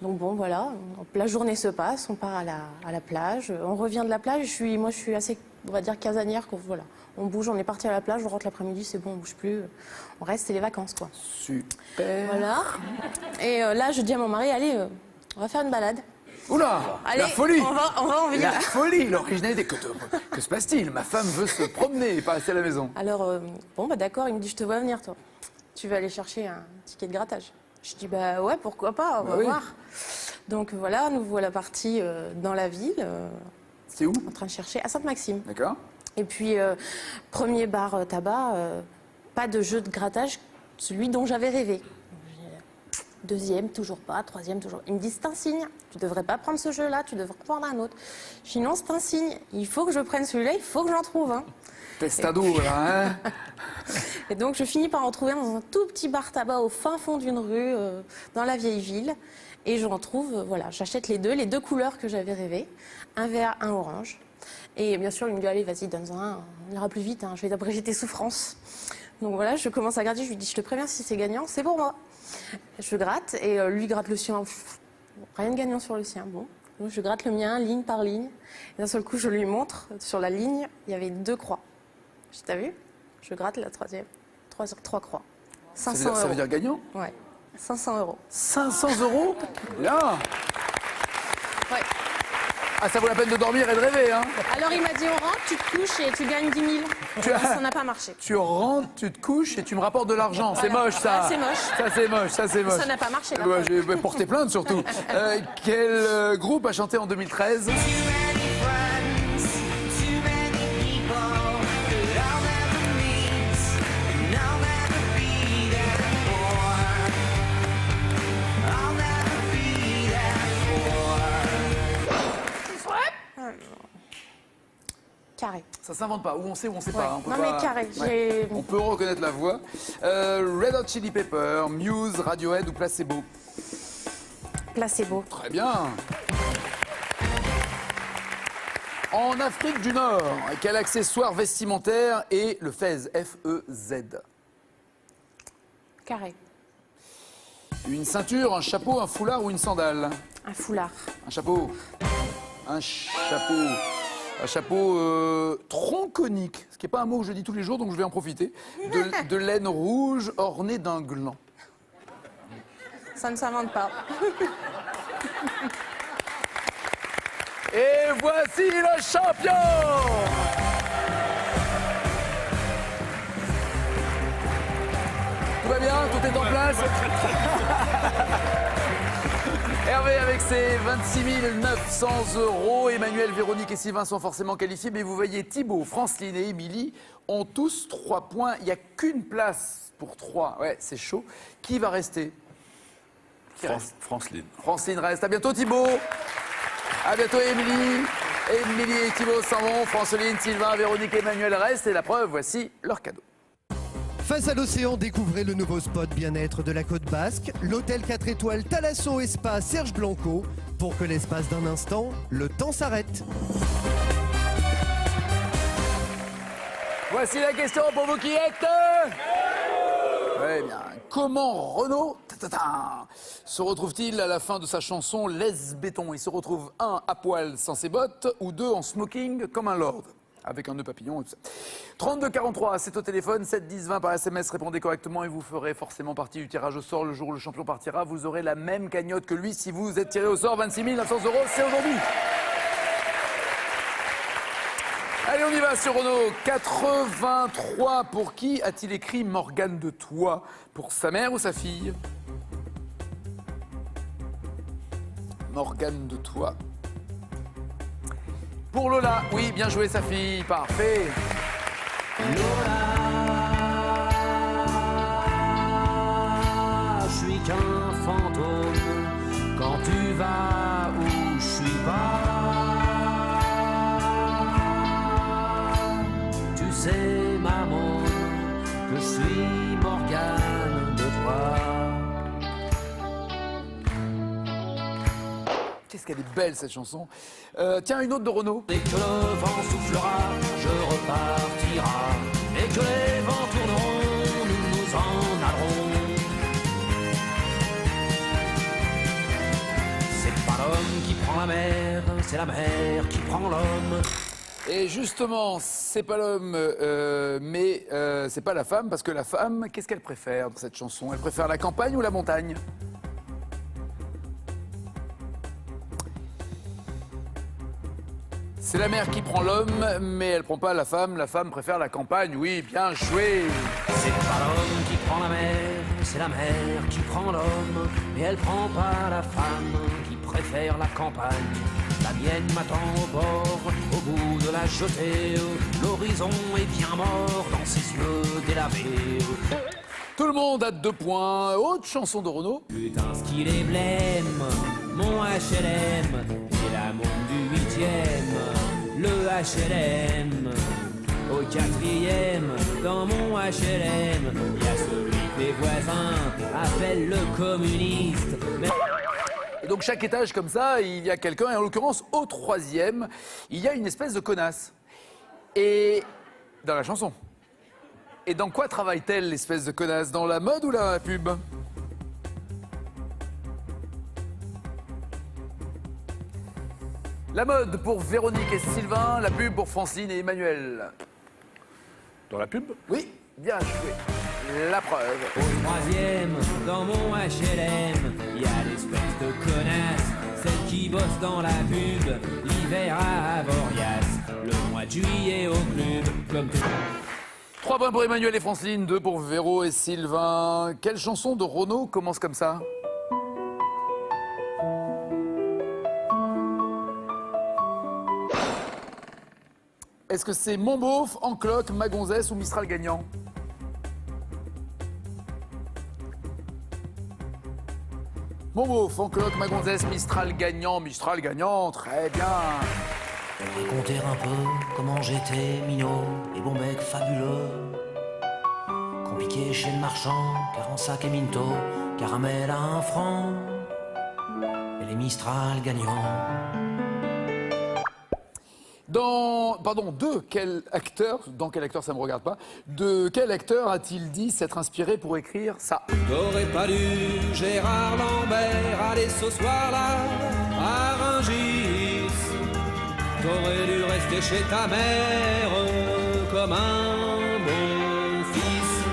Donc bon, voilà. La journée se passe, on part à la plage. On revient de la plage. Moi, je suis assez, on va dire, casanière. Voilà. On bouge, on est parti à la plage. On rentre l'après-midi, c'est bon, on bouge plus. On reste, c'est les vacances, quoi. Super. Voilà. Et là, je dis à mon mari, allez, on va faire une balade. Oula, Allez, la folie. on va en ville. La folie, l'originalité. Que se passe-t-il? Ma femme veut se promener et pas rester à la maison. Alors, bon, bah d'accord, il me dit, je te vois venir, toi. Tu vas aller chercher un ticket de grattage. Je dis, bah ouais, pourquoi pas, on va oui. voir. Donc voilà, nous voilà partis dans la ville, C'est où? en train de chercher, à Sainte-Maxime. D'accord. Et puis, premier bar tabac, pas de jeu de grattage, celui dont j'avais rêvé. Deuxième, toujours pas. Troisième, toujours. Il me dit, c'est un signe. Tu devrais pas prendre ce jeu-là, tu devrais prendre un autre. Je dis, non, c'est un signe. Il faut que je prenne celui-là, il faut que j'en trouve un. Testado, là, hein? Et donc, je finis par en trouver dans un tout petit bar tabac au fin fond d'une rue, dans la vieille ville. Et j'en trouve, voilà, j'achète les deux couleurs que j'avais rêvées. Un vert, un orange. Et bien sûr, il me dit, allez, vas-y, donne-en un, on ira plus vite, hein, je vais abréger tes souffrances. Donc voilà, je commence à gratter, je lui dis, je te préviens, si c'est gagnant, c'est pour moi. Je gratte, et lui gratte le sien, rien de gagnant sur le sien, bon. Donc je gratte le mien, ligne par ligne, et d'un seul coup, je lui montre, sur la ligne, il y avait 2 croix. Je t'as vu? Je gratte la 3e, 3 croix. 500 Ça veut dire euros. gagnant? Ouais, 500 euros. 500 €? Là. Ouais. Ah, ça vaut la peine de dormir et de rêver, hein. Alors il m'a dit, on rentre, tu te couches et tu gagnes 10 000. Ça n'a pas marché. Tu rentres, tu te couches et tu me rapportes de l'argent. C'est Voilà. moche, ça. Ah, c'est moche. Ça, c'est moche, ça, c'est moche. Ça n'a pas marché, là. Ouais, je vais porter plainte, surtout. Quel groupe a chanté en 2013? Carré. Ça s'invente pas, ou on sait ou on sait pas. On peut Non pas- mais carré, Ouais. On peut reconnaître la voix. Red Hot Chili Pepper, Muse, Radiohead ou Placebo? Placebo. Très bien. En Afrique du Nord, quel accessoire vestimentaire est le fez? F-E-Z. Carré. Une ceinture, un chapeau, un foulard ou une sandale? Un foulard. Un chapeau. Un chapeau. Un chapeau tronconique, ce qui n'est pas un mot que je dis tous les jours, donc je vais en profiter. De laine rouge ornée d'un gland. Ça ne s'invente pas. Et voici le champion! Tout va bien? Tout est en place? Hervé avec ses 26 900 €. Emmanuel, Véronique et Sylvain sont forcément qualifiés, mais vous voyez Thibaut, Franceline et Émilie ont tous 3 points. Il n'y a qu'une place pour 3. Ouais, c'est chaud. Qui va rester? Franceline. Franceline reste. À bientôt Thibaut. À bientôt Émilie. Émilie et Thibaut s'en vont. Franceline, Sylvain, Véronique et Emmanuel restent. Et la preuve, voici leur cadeau. Face à l'océan, découvrez le nouveau spot bien-être de la Côte Basque, l'hôtel 4 étoiles Thalasso et Spa Serge Blanco, pour que l'espace d'un instant, le temps s'arrête. Voici la question pour vous qui êtes. Très bien. Comment Renaud se retrouve-t-il à la fin de sa chanson Laisse béton? Il se retrouve 1 à poil sans ses bottes ou 2 en smoking comme un lord, avec un nœud papillon et tout ça. 32 43, c'est au téléphone, 7 10 20 par SMS, répondez correctement et vous ferez forcément partie du tirage au sort. Le jour où le champion partira, vous aurez la même cagnotte que lui si vous êtes tiré au sort. 26 900 €, c'est aujourd'hui. Allez, on y va sur Renaud. 83, pour qui a-t-il écrit Morgane de Toi? Pour sa mère ou sa fille? Morgane de Toi. Pour Lola, oui, bien joué sa fille, parfait. Lola, je suis qu'un fantôme quand tu vas où je suis pas. Tu sais, maman, que je suis Morgane de toi. Qu'est-ce qu'elle est belle cette chanson. Tiens, une autre de Renaud. Dès que le vent soufflera, je repartira. Et que les vents tourneront, nous nous en allerons. C'est pas l'homme qui prend la mer, c'est la mer qui prend l'homme. Et justement, c'est pas l'homme, mais c'est pas la femme, parce que la femme, qu'est-ce qu'elle préfère dans cette chanson? Elle préfère la campagne ou la montagne? C'est la mer qui prend l'homme, mais elle prend pas la femme préfère la campagne. Oui, bien joué. C'est pas l'homme qui prend la mer, c'est la mer qui prend l'homme. Mais elle prend pas la femme qui préfère la campagne. La mienne m'attend au bord, au bout de la jetée. L'horizon est bien mort dans ses yeux délavés. Tout le monde a 2 points. Autre chanson de Renaud. Putain, ce qu'il est blême, mon HLM, c'est la montre du 8e. Le HLM, au 4e, dans mon HLM, il y a celui que les voisins appellent le communiste. Mais... Donc chaque étage comme ça, il y a quelqu'un, et en l'occurrence, au 3e, il y a une espèce de connasse. Et dans la chanson. Et dans quoi travaille-t-elle, l'espèce de connasse? Dans la mode ou la pub? La mode pour Véronique et Sylvain, la pub pour Francine et Emmanuel. Dans la pub? Oui, bien joué. La preuve. Au 3e, dans mon HLM, il y a l'espèce de connasse, celle qui bosse dans la pub, l'hiver à Avoriaz, le mois de juillet au club, comme tout. 3 points pour Emmanuel et Francine, 2 pour Véro et Sylvain. Quelle chanson de Renaud commence comme ça? Est-ce que c'est Mon Beauf, Encloque, Ma Gonzesse ou Mistral gagnant? Mon Beauf, Encloque, Ma Gonzesse, Mistral gagnant, très bien. Raconter un peu comment j'étais minot et bon mec fabuleux. Compliqué chez le marchand, car en sac et minto, caramel à 1 franc. Et les Mistral gagnants. Dans quel acteur ça me regarde pas, de quel acteur a-t-il dit s'être inspiré pour écrire ça? T'aurais pas dû, Gérard Lambert, aller ce soir-là à Rungis. T'aurais dû rester chez ta mère comme un bon fils.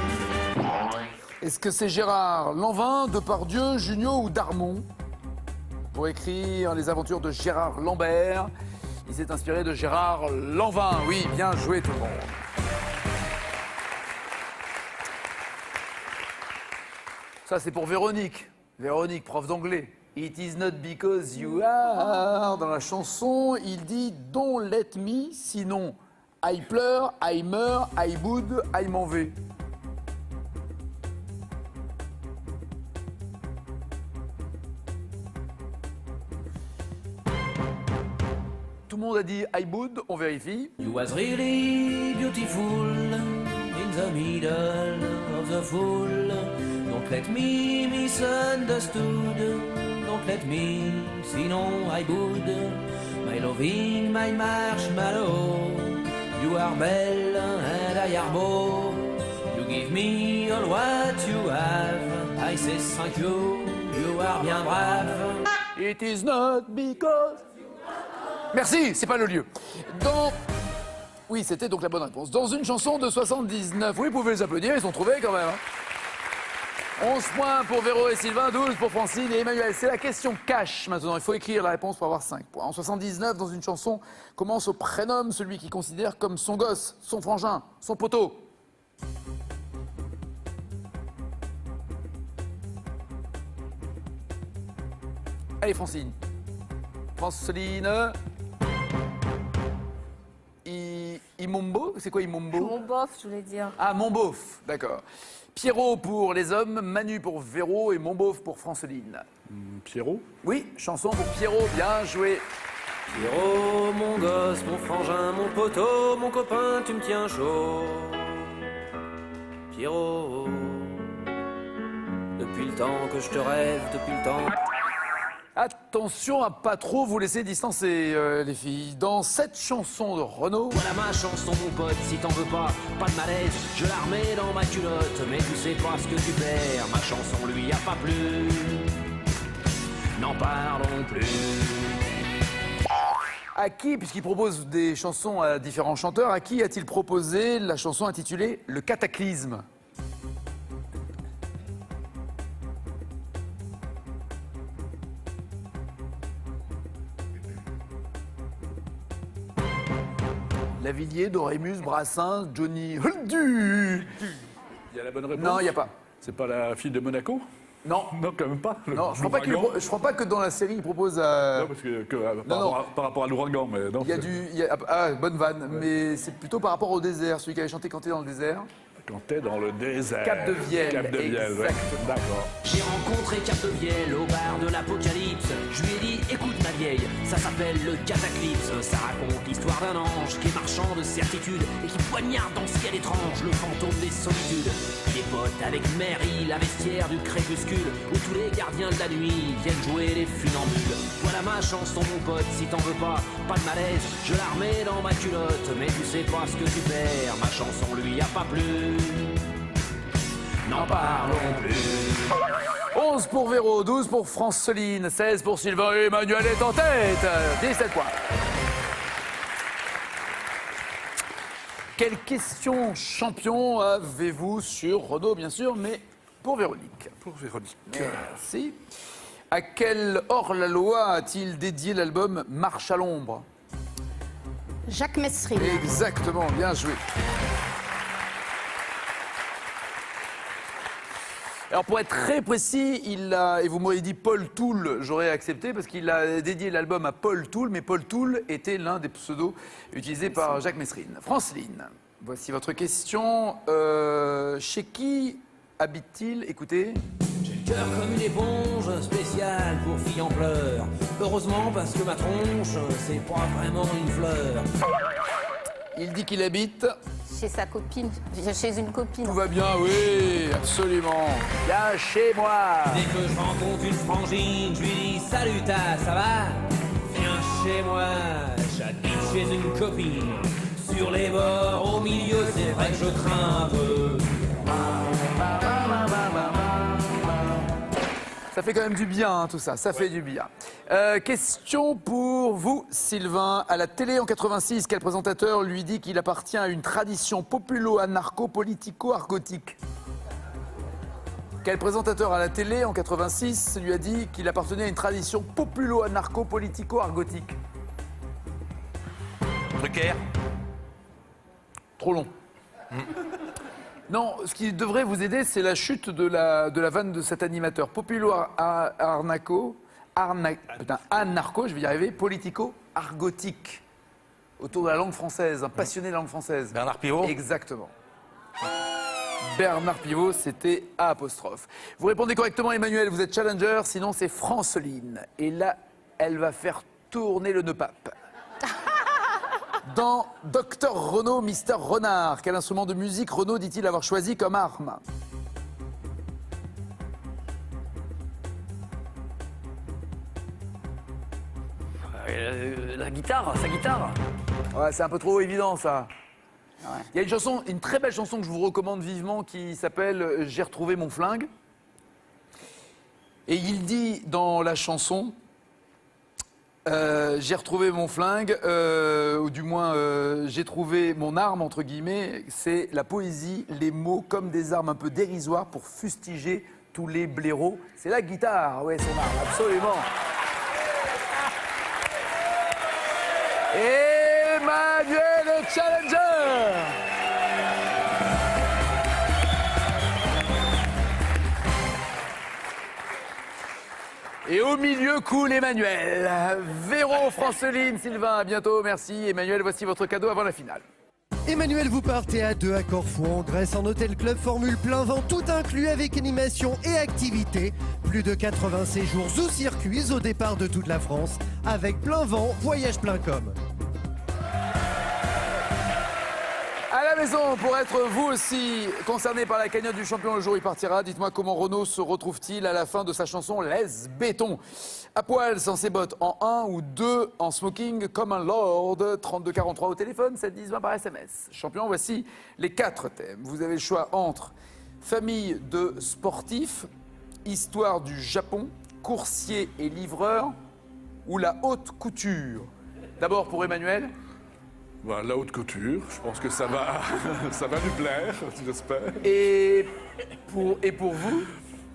Est-ce que c'est Gérard Lanvin, Depardieu, Junio ou Darmon pour écrire les aventures de Gérard Lambert? Il s'est inspiré de Gérard Lanvin. Oui, bien joué tout le monde. Ça, c'est pour Véronique. Véronique, prof d'anglais. It is not because you are. Dans la chanson, il dit Don't let me, sinon I pleure, I meurs, I boude, I m'en vais. Tout le monde a dit I would, on vérifie. You was really beautiful in the middle of the fool. Don't let me misunderstood. Don't let me, sinon I would. My loving, my marshmallow. You are belle and I are beau. You give me all what you have. I say thank you, you are bien brave. It is not because... Merci, c'est pas le lieu. Oui, c'était donc la bonne réponse. Dans une chanson de 79. Oui, vous pouvez les applaudir, ils sont trouvés quand même. 11 points pour Véro et Sylvain, 12 pour Francine et Emmanuel. C'est la question cash maintenant. Il faut écrire la réponse pour avoir 5 points. En 79, dans une chanson, comment se prénomme celui qui considère comme son gosse, son frangin, son poteau? Allez, Francine. Franceline. Imombo, c'est quoi Imombo? Mon bof, je voulais dire. Ah, Mon Beauf, d'accord. Pierrot pour les hommes, Manu pour Véro et Mon Beauf pour Franceline. Pierrot? Oui, chanson pour Pierrot, bien joué. Pierrot, mon gosse, mon frangin, mon poteau, mon copain, tu me tiens chaud. Pierrot, depuis le temps que je te rêve, depuis le temps... Attention à pas trop vous laisser distancer, les filles. Dans cette chanson de Renaud... Voilà ma chanson, mon pote, si t'en veux pas de malaise, je la remets dans ma culotte, mais tu sais pas ce que tu perds, ma chanson lui a pas plu, n'en parlons plus. À qui, puisqu'il propose des chansons à différents chanteurs, à qui a-t-il proposé la chanson intitulée « Le Cataclysme » ? Lavilliers, Dorémus, Brassens, Johnny... Il y a la bonne réponse? Non, il n'y a pas. C'est pas la fille de Monaco? Non. Non, quand même pas. Non, je crois pas que dans la série, il propose à... Non, parce que par rapport à l'ouragan, mais non. Ah, bonne vanne, mais c'est plutôt par rapport au désert, celui qui avait chanté Quand t'es dans le désert. Quand t'es dans le désert. Cap de Vielle. Cap de Vielle, ouais. D'accord. J'ai rencontré Cap de Vielle au bar de l'Apocalypse. Je lui ai dit, écoute ma vieille, ça s'appelle le Cataclysme. Ça raconte l'histoire d'un ange qui est marchand de certitude et qui poignarde dans le ciel étrange le fantôme des solitudes. Les potes C'est avec Mary, la vestiaire du crépuscule, où tous les gardiens de la nuit viennent jouer les funambules. Voilà ma chanson mon pote, si t'en veux pas de malaise, je la remets dans ma culotte, mais tu sais pas ce que tu perds, ma chanson lui a pas plu. N'en parlons plus. 11 pour Véro, 12 pour Franceline, 16 pour Sylvain et Emmanuel est en tête. 17 points. Quelle question champion avez-vous sur Renaud, bien sûr, mais pour Véronique? Pour Véronique. Merci. À quel hors-la-loi a-t-il dédié l'album Marche à l'ombre? Jacques Messrine. Exactement, bien joué. Alors pour être très précis, et vous m'auriez dit Paul Toul, j'aurais accepté parce qu'il a dédié l'album à Paul Toul, mais Paul Toul était l'un des pseudos utilisés par Jacques Messrine. Franceline, voici votre question. Chez qui habite-t-il? Écoutez. J'ai le cœur comme une éponge spéciale pour filles en pleurs. Heureusement parce que ma tronche, c'est pas vraiment une fleur. Il dit qu'il habite... Chez sa copine, chez une copine. Tout va bien, oui, absolument. Viens chez moi. Dès que je rencontre une frangine, je lui dis salut ta, ça va? Viens chez moi, j'habite chez une copine. Sur les bords, au milieu, c'est vrai que je crains un peu. Ça fait quand même du bien, hein, tout ça, ça fait du bien. Question pour vous, Sylvain. À la télé en 86, quel présentateur lui dit qu'il appartient à une tradition populo-anarcho-politico-argotique? Quel présentateur à la télé en 86 lui a dit qu'il appartenait à une tradition populo-anarcho-politico-argotique? Drucker. Trop long. Non, ce qui devrait vous aider, c'est la chute de la vanne de cet animateur. Anarcho, je vais y arriver, politico-argotique. Autour de la langue française, un passionné de la langue française. Bernard Pivot. Exactement. Bernard Pivot, c'était A'. Vous répondez correctement, Emmanuel, vous êtes challenger, sinon c'est Franceline. Et là, elle va faire tourner le nœud pape. Dans Dr Renaud, Mister Renard, quel instrument de musique Renaud dit-il avoir choisi comme arme? La guitare, sa guitare. Ouais, c'est un peu trop évident, ça. Ouais. Il y a une chanson, une très belle chanson que je vous recommande vivement qui s'appelle « J'ai retrouvé mon flingue ». Et il dit dans la chanson... j'ai retrouvé mon flingue, ou du moins j'ai trouvé mon arme, entre guillemets. C'est la poésie, les mots comme des armes un peu dérisoires pour fustiger tous les blaireaux. C'est la guitare, ouais, son arme, absolument. Emmanuel est challenger. Et au milieu coule Emmanuel. Véro, Franceline, Sylvain, à bientôt, merci. Emmanuel, voici votre cadeau avant la finale. Emmanuel, vous partez à 2 à Corfou en Grèce en hôtel club formule plein vent, tout inclus avec animation et activités. Plus de 80 séjours ou circuits au départ de toute la France avec plein vent, voyage plein com. À la maison, pour être vous aussi concerné par la cagnotte du champion le jour où il partira, dites-moi comment Renaud se retrouve-t-il à la fin de sa chanson Laisse béton. À poil, sans ses bottes, en 1 ou 2 en smoking comme un lord. 3243 au téléphone, 710-20 par SMS. Champion, voici les 4 thèmes. Vous avez le choix entre famille de sportifs, histoire du Japon, coursier et livreur ou la haute couture. D'abord pour Emmanuel. Voilà, la haute couture, je pense que ça va, ça va lui plaire, j'espère. Et pour vous?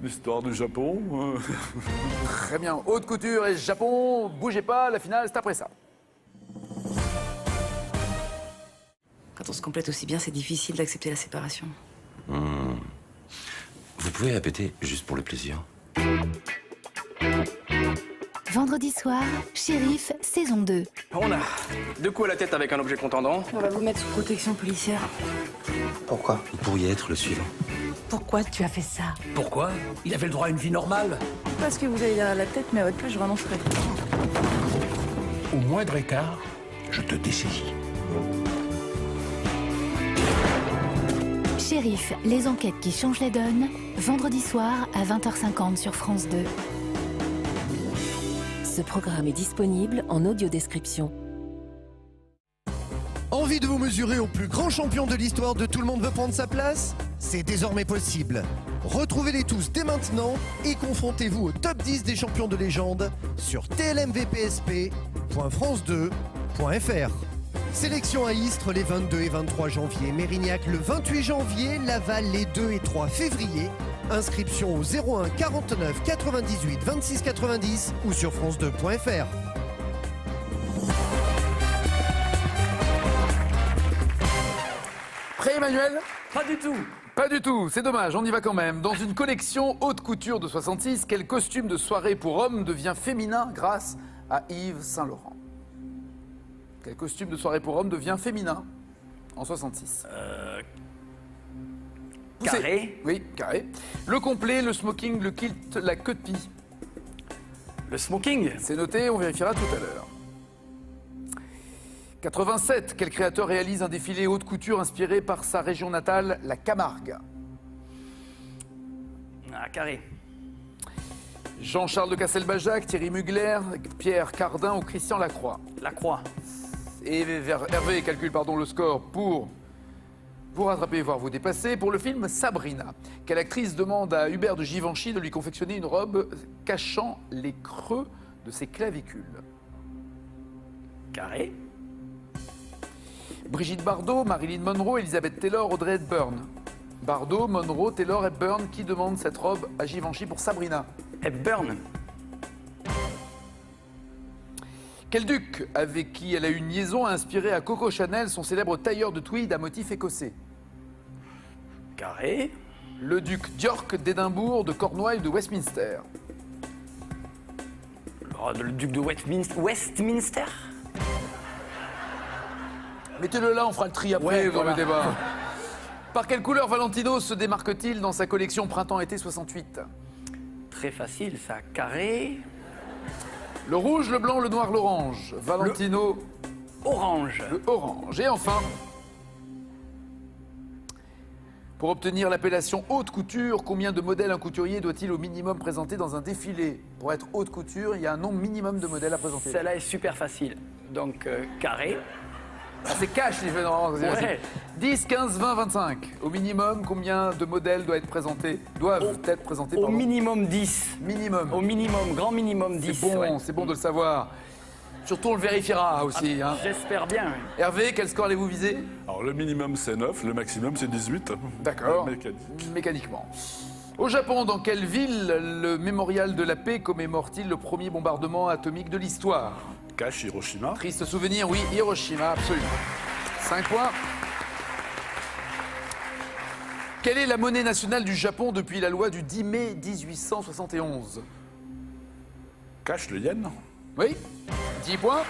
L'histoire du Japon. Très bien, haute couture et Japon, bougez pas, la finale c'est après ça. Quand on se complète aussi bien, c'est difficile d'accepter la séparation. Vous pouvez répéter juste pour le plaisir? Vendredi soir, Shérif, saison 2. On a 2 coups à la tête avec un objet contendant. On va vous mettre sous protection policière. Pourquoi? Vous pourriez être le suivant. Pourquoi tu as fait ça? Pourquoi? Il avait le droit à une vie normale. Parce que vous avez derrière la tête, mais à votre place, je renoncerai. Au moindre écart, je te dessaisis. Shérif, les enquêtes qui changent la donne, vendredi soir à 20h50 sur France 2. Ce programme est disponible en audiodescription. Envie de vous mesurer au plus grand champion de l'histoire de Tout le monde veut prendre sa place? C'est désormais possible. Retrouvez-les tous dès maintenant et confrontez-vous au top 10 des champions de légende sur tlmvpsp.france2.fr. Sélection à Istres les 22 et 23 janvier, Mérignac le 28 janvier, Laval les 2 et 3 février. Inscription au 01 49 98 26 90 ou sur france2.fr. Prêt, Emmanuel? Pas du tout. Pas du tout, c'est dommage, on y va quand même. Dans une collection haute couture de 66, quel costume de soirée pour homme devient féminin grâce à Yves Saint-Laurent? Quel costume de soirée pour homme devient féminin en 66? Poussez. Carré. Oui, carré. Le complet, le smoking, le kilt, la queue de pie. Le smoking. C'est noté, on vérifiera tout à l'heure. 87, quel créateur réalise un défilé haute couture inspiré par sa région natale, la Camargue? Ah, carré. Jean-Charles de Castelbajac, Thierry Mugler, Pierre Cardin ou Christian Lacroix? Lacroix. Et Hervé calcule le score pour vous rattraper, voire vous dépasser. Pour le film Sabrina, quelle actrice demande à Hubert de Givenchy de lui confectionner une robe cachant les creux de ses clavicules? Carré. Brigitte Bardot, Marilyn Monroe, Elizabeth Taylor, Audrey Hepburn. Bardot, Monroe, Taylor, Hepburn, qui demande cette robe à Givenchy pour Sabrina? Hepburn. Quel duc, avec qui elle a eu une liaison, a inspiré à Coco Chanel son célèbre tailleur de tweed à motif écossais? Carré. Le duc d'York, d'Édimbourg, de Cornouailles, de Westminster. Le duc de Westminster. Mettez-le là, on fera le tri après, vous remettez pas. Par quelle couleur Valentino se démarque-t-il dans sa collection Printemps-été 68? Très facile, ça. Carré. Le rouge, le blanc, le noir, l'orange. Valentino. Orange. Le orange. Et enfin, pour obtenir l'appellation haute couture, combien de modèles un couturier doit-il au minimum présenter dans un défilé? Pour être haute couture, il y a un nombre minimum de modèles à présenter. Celle-là est super facile. Donc, carré. Ah, c'est cash, les normalement. Ouais. 10, 15, 20, 25. Au minimum, combien de modèles doivent être présentés? Au minimum 10. Minimum. Au minimum, grand minimum 10. C'est bon, c'est bon de le savoir. Surtout, on le vérifiera aussi. Ah, j'espère bien. Oui. Hervé, quel score allez-vous viser? Alors, le minimum, c'est 9, le maximum, c'est 18. D'accord. Mécaniquement. Au Japon, dans quelle ville le mémorial de la paix commémore-t-il le premier bombardement atomique de l'histoire? Cache, Hiroshima. Triste souvenir, oui, Hiroshima, absolument. 5 points. Quelle est la monnaie nationale du Japon depuis la loi du 10 mai 1871? Cache, le yen. Oui, 10 points.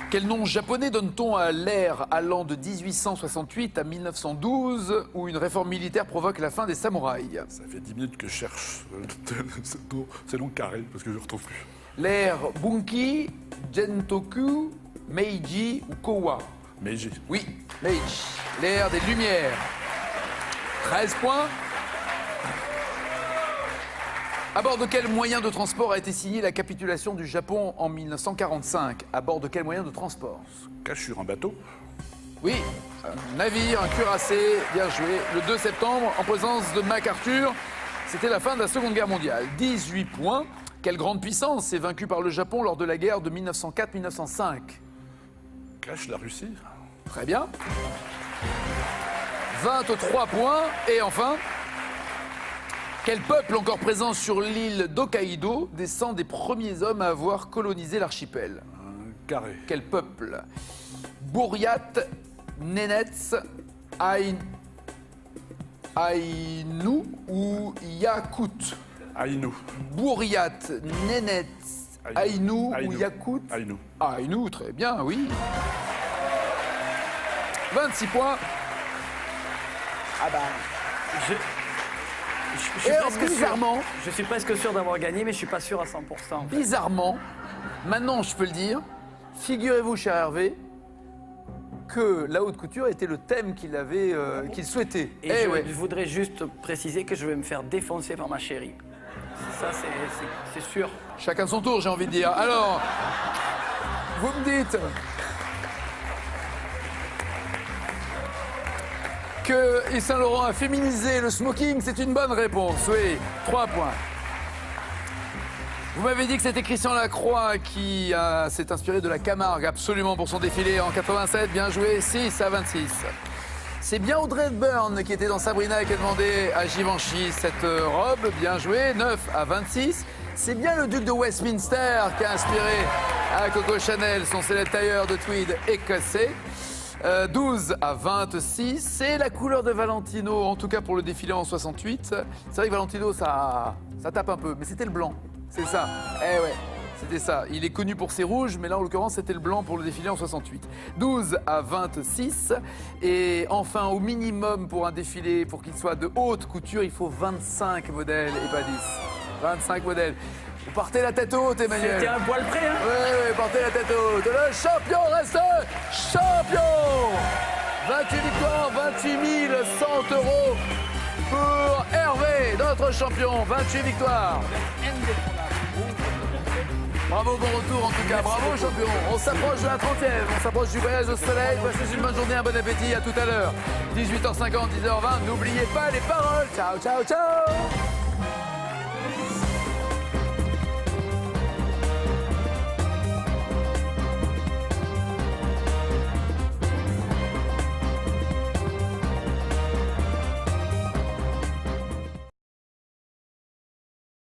Quel nom japonais donne-t-on à l'ère allant de 1868 à 1912 où une réforme militaire provoque la fin des samouraïs? Ça fait 10 minutes que je cherche c'est long carré parce que je ne retrouve plus. L'ère Bunki, Gentoku, Meiji ou Kowa? Meiji. Oui, Meiji. L'ère des Lumières. 13 points. À bord de quel moyen de transport a été signée la capitulation du Japon en 1945? À bord de quel moyen de transport? Cache sur un bateau. Oui, un navire, un cuirassé, bien joué. Le 2 septembre, en présence de MacArthur, c'était la fin de la Seconde Guerre mondiale. 18 points. Quelle grande puissance est vaincue par le Japon lors de la guerre de 1904-1905? Cache la Russie. Très bien. 23 points. Et enfin, quel peuple encore présent sur l'île d'Hokkaido descend des premiers hommes à avoir colonisé l'archipel? Carré. Quel peuple? Buryat, Nenets, Aïnou ou Yakout? Aïnou. Buryat, Nenets, Aïnou ou Yakout? Aïnou. Aïnou, très bien, oui. 26 points. Ah bah, je suis presque sûr d'avoir gagné, mais je suis pas sûr à 100%. En fait. Bizarrement, maintenant je peux le dire, figurez-vous, cher Hervé, que la haute couture était le thème qu'il avait, qu'il souhaitait. Et je voudrais juste préciser que je vais me faire défoncer par ma chérie. Ça, c'est sûr. Chacun son tour, j'ai envie de dire. Alors, vous me dites que Yves Saint Laurent a féminisé le smoking, c'est une bonne réponse. Oui, 3 points. Vous m'avez dit que c'était Christian Lacroix qui s'est inspiré de la Camargue absolument pour son défilé en 87. Bien joué, 6-26. C'est bien Audrey Hepburn qui était dans Sabrina et qui a demandé à Givenchy cette robe. Bien joué, 9-26. C'est bien le duc de Westminster qui a inspiré à Coco Chanel son célèbre tailleur de tweed écossais. 12-26, c'est la couleur de Valentino, en tout cas pour le défilé en 68. C'est vrai que Valentino, ça tape un peu, mais c'était le blanc, c'est ça. Eh ouais, c'était ça. Il est connu pour ses rouges, mais là, en l'occurrence, c'était le blanc pour le défilé en 68. 12-26, et enfin, au minimum pour un défilé, pour qu'il soit de haute couture, il faut 25 modèles et pas 10. 25 modèles. Vous partez la tête haute, Emmanuel. C'était un poil près, hein? Oui, partez la tête haute. Le champion reste champion. 28 victoires, 28 100 € pour Hervé, notre champion. 28 victoires. Bravo, bon retour en tout cas. Bravo, champion. On s'approche de la 30e. On s'approche du voyage au soleil. Passez une bonne journée, un bon appétit. À tout à l'heure. 18h50, 10h20. N'oubliez pas les paroles. Ciao, ciao, ciao.